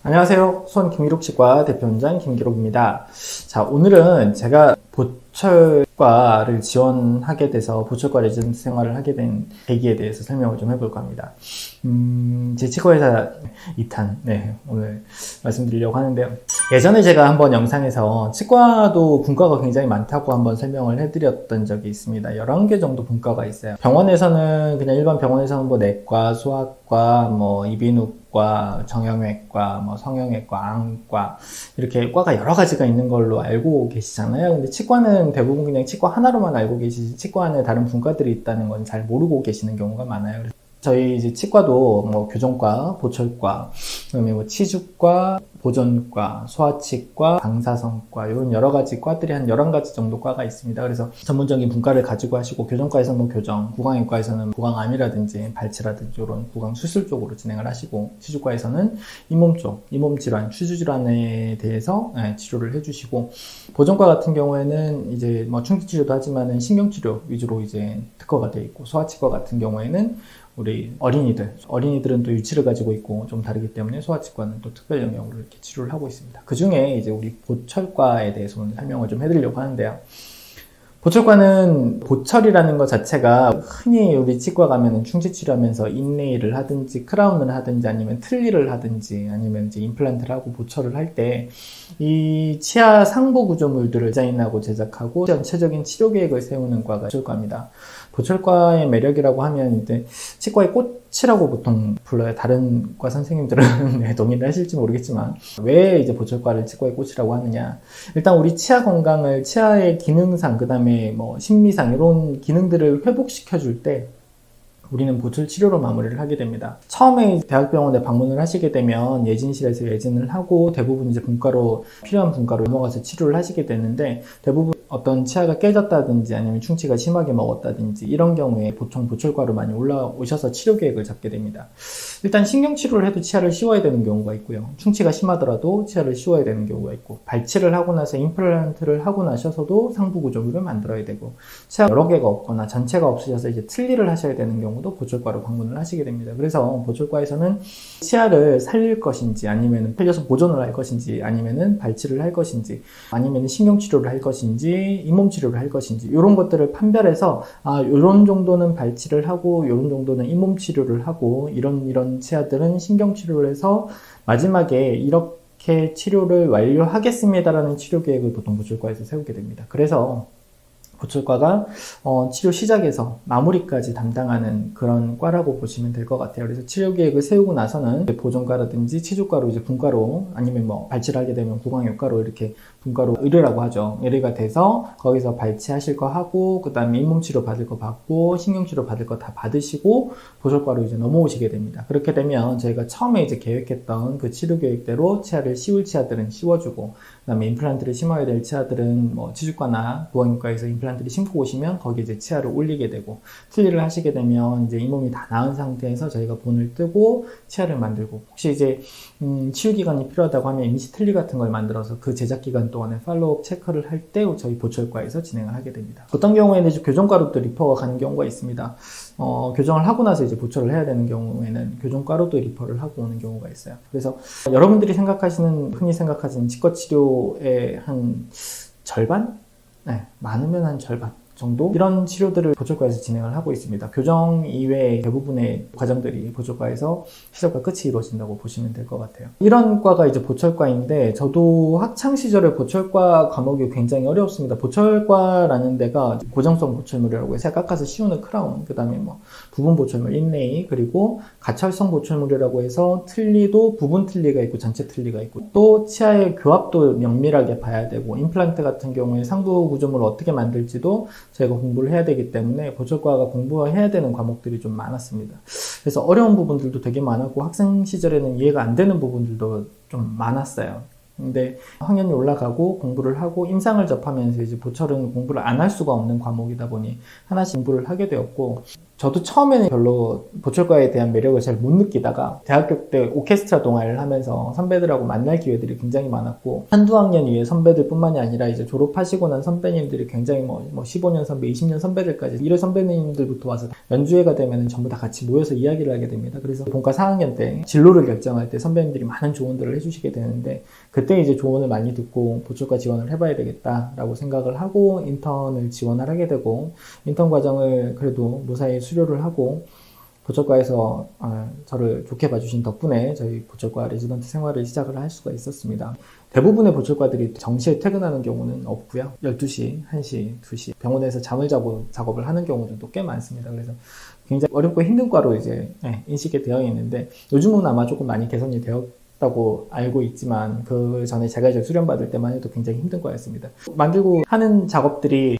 안녕하세요. 손 김기록 치과 대표원장 김기록입니다. 자, 오늘은 제가 보철과를 지원하게 돼서 보철과 레지던트 생활을 하게 된 계기에 대해서 설명을 좀 해볼까 합니다. 제 치과의사 2탄, 오늘 말씀드리려고 하는데요. 예전에 제가 한번 영상에서 치과도 분과가 굉장히 많다고 한번 설명을 해드렸던 적이 있습니다. 11개 정도 분과가 있어요. 병원에서는, 그냥 일반 병원에서는 뭐 내과, 소아과, 이비인후과, 정형외과, 성형외과, 안과, 이렇게 과가 여러 가지가 있는 걸로 알고 계시잖아요. 근데 치과는 대부분 그냥 치과 하나로만 알고 계시지, 치과 안에 다른 분과들이 있다는 건 잘 모르고 계시는 경우가 많아요. 저희 이제 치과도 교정과, 보철과, 그다음에 치주과, 보존과, 소아치과, 방사선과, 이런 여러 가지 과들이 한 11가지 정도 과가 있습니다. 그래서 전문적인 분과를 가지고 하시고, 교정과에서는 교정, 구강외과에서는 구강암이라든지 발치라든지 이런 구강 수술 쪽으로 진행을 하시고, 치주과에서는 잇몸 쪽, 잇몸 질환, 추주 질환에 대해서 치료를 해주시고, 보존과 같은 경우에는 이제 충치 치료도 하지만은 신경치료 위주로 이제 특화가 되어 있고, 소아치과 같은 경우에는 우리 어린이들은 또 유치를 가지고 있고 좀 다르기 때문에 소아치과는 또 특별 영역으로 이렇게 치료를 하고 있습니다. 그 중에 이제 우리 보철과에 대해서 오늘 설명을 좀 해드리려고 하는데요. 보철과는 보철이라는 것 자체가 흔히 우리 치과 가면은 충치 치료하면서 인레이를 하든지 크라운을 하든지 아니면 틀니를 하든지 아니면 이제 임플란트를 하고 보철을 할 때 이 치아 상부 구조물들을 디자인하고 제작하고 전체적인 치료 계획을 세우는 과가 보철과입니다. 보철과의 매력이라고 하면 이제 치과의 꽃이라고 보통 불러요. 다른 과 선생님들은 동의를 하실지 모르겠지만 왜 이제 보철과를 치과의 꽃이라고 하느냐. 일단 우리 치아 건강을 치아의 기능상 그다음에 심미상 이런 기능들을 회복시켜 줄 때 우리는 보철 치료로 마무리를 하게 됩니다. 처음에 대학병원에 방문을 하시게 되면 예진실에서 예진을 하고 대부분 이제 필요한 분과로 넘어가서 치료를 하시게 되는데 대부분 어떤 치아가 깨졌다든지 아니면 충치가 심하게 먹었다든지 이런 경우에 보통 보철과로 많이 올라오셔서 치료 계획을 잡게 됩니다. 일단 신경치료를 해도 치아를 씌워야 되는 경우가 있고요. 충치가 심하더라도 치아를 씌워야 되는 경우가 있고 발치를 하고 나서 임플란트를 하고 나셔서도 상부 구조물을 만들어야 되고 치아 여러 개가 없거나 전체가 없으셔서 이제 틀니를 하셔야 되는 경우도 보철과로 방문을 하시게 됩니다. 그래서 보철과에서는 치아를 살릴 것인지 아니면 살려서 보존을 할 것인지 아니면 발치를 할 것인지 아니면 신경치료를 할 것인지 잇몸 치료를 할 것인지 이런 것들을 판별해서 이런 정도는 발치를 하고 이런 정도는 잇몸 치료를 하고 이런 치아들은 신경 치료를 해서 마지막에 이렇게 치료를 완료하겠습니다라는 치료 계획을 보통 보철과에서 세우게 됩니다. 그래서 보철과가 치료 시작에서 마무리까지 담당하는 그런 과라고 보시면 될 것 같아요. 그래서 치료 계획을 세우고 나서는 보존과라든지 치주과로 이제 분과로 아니면 발치를 하게 되면 구강외과로 이렇게 분과로 의뢰라고 하죠. 의뢰가 돼서 거기서 발치하실 거 하고 그 다음에 잇몸 치료 받을 거 받고 신경치료 받을 거 다 받으시고 보철과로 이제 넘어오시게 됩니다. 그렇게 되면 저희가 처음에 이제 계획했던 그 치료 계획대로 치아를 씌울 치아들은 씌워주고 그 다음에 임플란트를 심어야 될 치아들은 치주과나 구강외과에서 임플란트를 심고 오시면 거기에 이제 치아를 올리게 되고 틀니를 하시게 되면 이제 잇몸이 다 나은 상태에서 저희가 본을 뜨고 치아를 만들고 혹시 이제 치유 기간이 필요하다고 하면 임시 틀니 같은 걸 만들어서 그 제작 기간 동안에 팔로우업 체크를 할 때 저희 보철과에서 진행을 하게 됩니다. 어떤 경우에는 이제 교정과로도 리퍼가 가는 경우가 있습니다. 교정을 하고 나서 이제 보철을 해야 되는 경우에는 교정과로도 리퍼를 하고 오는 경우가 있어요. 그래서 여러분들이 흔히 생각하시는 치과 치료의 한 절반? 많으면 한 절반 정도? 이런 치료들을 보철과에서 진행을 하고 있습니다. 교정 이외의 대부분의 과정들이 보철과에서 시작과 끝이 이루어진다고 보시면 될 것 같아요. 이런 과가 이제 보철과인데 저도 학창 시절에 보철과 과목이 굉장히 어려웠습니다. 보철과라는 데가 고정성 보철물이라고 해서 깎아서 씌우는 크라운, 그 다음에 부분 보철물, 인레이, 그리고 가철성 보철물이라고 해서 틀니도 부분 틀니가 있고 전체 틀니가 있고 또 치아의 교합도 면밀하게 봐야 되고 임플란트 같은 경우에 상부 구조물을 어떻게 만들지도 저희가 공부를 해야 되기 때문에 보철과가 공부해야 되는 과목들이 좀 많았습니다. 그래서 어려운 부분들도 되게 많았고 학생 시절에는 이해가 안 되는 부분들도 좀 많았어요. 근데 학년이 올라가고 공부를 하고 임상을 접하면서 이제 보철은 공부를 안 할 수가 없는 과목이다 보니 하나씩 공부를 하게 되었고 저도 처음에는 별로 보철과에 대한 매력을 잘 못 느끼다가 대학교 때 오케스트라 동아리를 하면서 선배들하고 만날 기회들이 굉장히 많았고 한두 학년 위에 선배들 뿐만이 아니라 이제 졸업하시고 난 선배님들이 굉장히 뭐 15년 선배, 20년 선배들까지 1회 선배님들부터 와서 연주회가 되면 전부 다 같이 모여서 이야기를 하게 됩니다. 그래서 본과 4학년 때 진로를 결정할 때 선배님들이 많은 조언들을 해주시게 되는데 그때 이제 조언을 많이 듣고 보철과 지원을 해봐야 되겠다라고 생각을 하고 인턴을 지원을 하게 되고 인턴 과정을 그래도 무사히 수료를 하고 보철과에서 저를 좋게 봐주신 덕분에 저희 보철과 레지던트 생활을 시작을 할 수가 있었습니다. 대부분의 보철과들이 정시에 퇴근하는 경우는 없고요. 12시, 1시, 2시 병원에서 잠을 자고 작업을 하는 경우들도 꽤 많습니다. 그래서 굉장히 어렵고 힘든 과로 이제 인식이 되어 있는데 요즘은 아마 조금 많이 개선이 되었다고 알고 있지만 그 전에 제가 이제 수련받을 때만 해도 굉장히 힘든 과였습니다. 만들고 하는 작업들이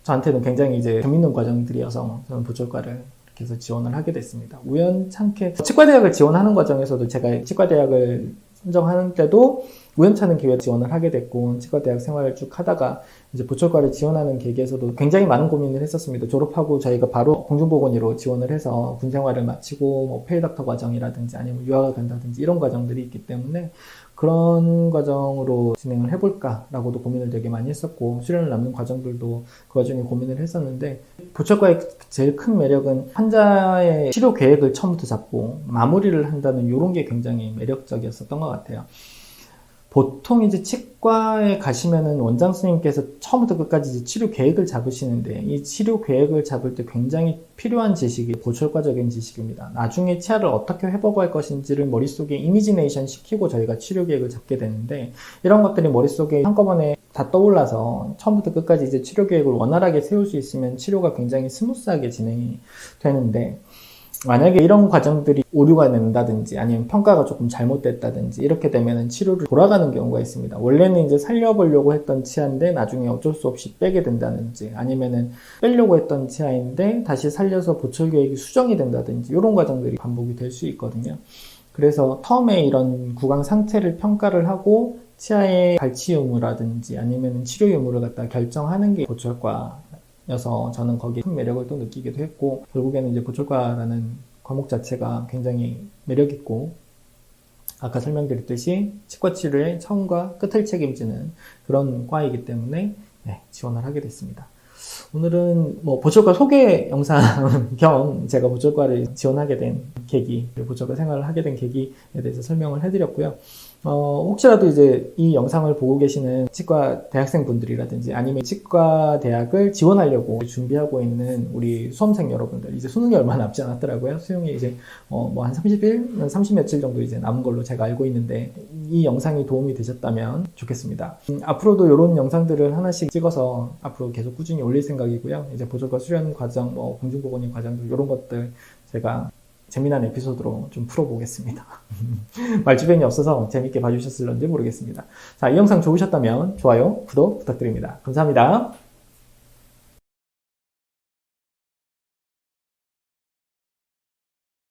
저한테는 굉장히 이제 재밌는 과정들이어서 저는 보철과를 이렇게 해서 지원을 하게 됐습니다. 우연찮게 치과대학을 지원하는 과정에서도 제가 치과대학을 선정하는 때도 우연찮은 기회에 지원을 하게 됐고 치과대학 생활을 쭉 하다가 이제 보철과를 지원하는 계기에서도 굉장히 많은 고민을 했었습니다. 졸업하고 저희가 바로 공중보건의로 지원을 해서 군 생활을 마치고 뭐 페이닥터 과정이라든지 아니면 유학을 간다든지 이런 과정들이 있기 때문에 그런 과정으로 진행을 해볼까라고도 고민을 되게 많이 했었고 수련을 남는 과정들도 그 와중에 고민을 했었는데 보철과의 제일 큰 매력은 환자의 치료 계획을 처음부터 잡고 마무리를 한다는 이런 게 굉장히 매력적이었었던 것 같아요. 보통 이제 치과에 가시면은 원장 선생님께서 처음부터 끝까지 이제 치료 계획을 잡으시는데 이 치료 계획을 잡을 때 굉장히 필요한 지식이 보철과적인 지식입니다. 나중에 치아를 어떻게 회복할 것인지를 머릿속에 이미지네이션 시키고 저희가 치료 계획을 잡게 되는데 이런 것들이 머릿속에 한꺼번에 다 떠올라서 처음부터 끝까지 이제 치료 계획을 원활하게 세울 수 있으면 치료가 굉장히 스무스하게 진행이 되는데 만약에 이런 과정들이 오류가 된다든지 아니면 평가가 조금 잘못됐다든지 이렇게 되면 치료를 돌아가는 경우가 있습니다. 원래는 이제 살려보려고 했던 치아인데 나중에 어쩔 수 없이 빼게 된다든지 아니면은 빼려고 했던 치아인데 다시 살려서 보철 계획이 수정이 된다든지 이런 과정들이 반복이 될 수 있거든요. 그래서 처음에 이런 구강 상태를 평가를 하고 치아의 발치 유무라든지 아니면 치료 유무를 갖다 결정하는 게 보철과 여서 저는 거기에 큰 매력을 또 느끼기도 했고 결국에는 이제 보철과라는 과목 자체가 굉장히 매력있고 아까 설명드렸듯이 치과 치료의 처음과 끝을 책임지는 그런 과이기 때문에 지원을 하게 됐습니다. 오늘은 뭐 보철과 소개 영상 겸 제가 보철과를 지원하게 된 계기, 보철과 생활을 하게 된 계기에 대해서 설명을 해드렸고요. 혹시라도 이제 이 영상을 보고 계시는 치과 대학생분들이라든지 아니면 치과 대학을 지원하려고 준비하고 있는 우리 수험생 여러분들, 이제 수능이 얼마 남지 않았더라고요. 수능이 이제 뭐 한 30일, 30 며칠 정도 이제 남은 걸로 제가 알고 있는데 이 영상이 도움이 되셨다면 좋겠습니다. 앞으로도 이런 영상들을 하나씩 찍어서 앞으로 계속 꾸준히 올릴 생각이고요. 이제 보철과 수련 과정, 뭐 공중보건의 과정들 이런 것들 제가 재미난 에피소드로 좀 풀어보겠습니다. 말주변이 없어서 재밌게 봐주셨을런지 모르겠습니다. 자, 이 영상 좋으셨다면 좋아요, 구독 부탁드립니다. 감사합니다.